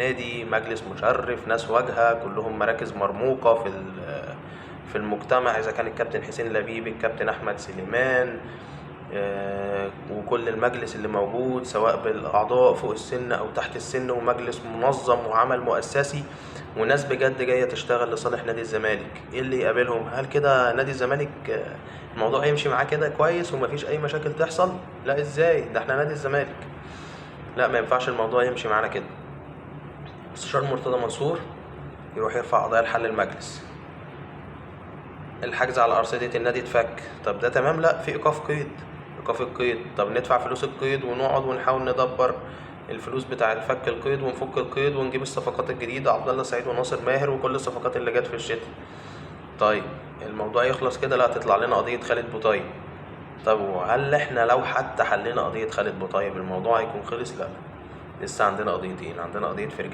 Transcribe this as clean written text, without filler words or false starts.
نادي، مجلس مشرف، ناس واجهة، كلهم مراكز مرموقة في المجتمع، إذا كان الكابتن حسين لبيب، الكابتن أحمد سليمان، وكل المجلس اللي موجود سواء بالأعضاء فوق السن أو تحت السن، ومجلس منظم وعمل مؤسسي، وناس بجد جاية تشتغل لصالح نادي الزمالك. ايه اللي يقابلهم؟ هل كده نادي الزمالك الموضوع يمشي معاه كده كويس ومفيش أي مشاكل تحصل؟ لا، ازاي؟ ده احنا نادي الزمالك. لا، ما ينفعش الموضوع يمشي معانا كده. مستشار مرتضى منصور يروح يرفع قضايا لحل المجلس. الحجز على أرصدة النادي اتفك، طب ده تمام؟ لا، في إيقاف قيد. إيقاف القيد، طب ندفع فلوس القيد ونقعد ونحاول ندبر الفلوس بتاعة فك القيد ونفك القيد ونجيب الصفقات الجديدة، عبد الله السعيد وناصر ماهر وكل الصفقات اللي جت في الشتاء. طيب الموضوع يخلص كده؟ لا، تطلع لنا قضية خالد بوطيب. طب وهل احنا لو حتى حلينا قضية خالد بوطيب الموضوع هيكون خلص؟ لا، لسه عندنا قضيتين. عندنا قضية فرجاني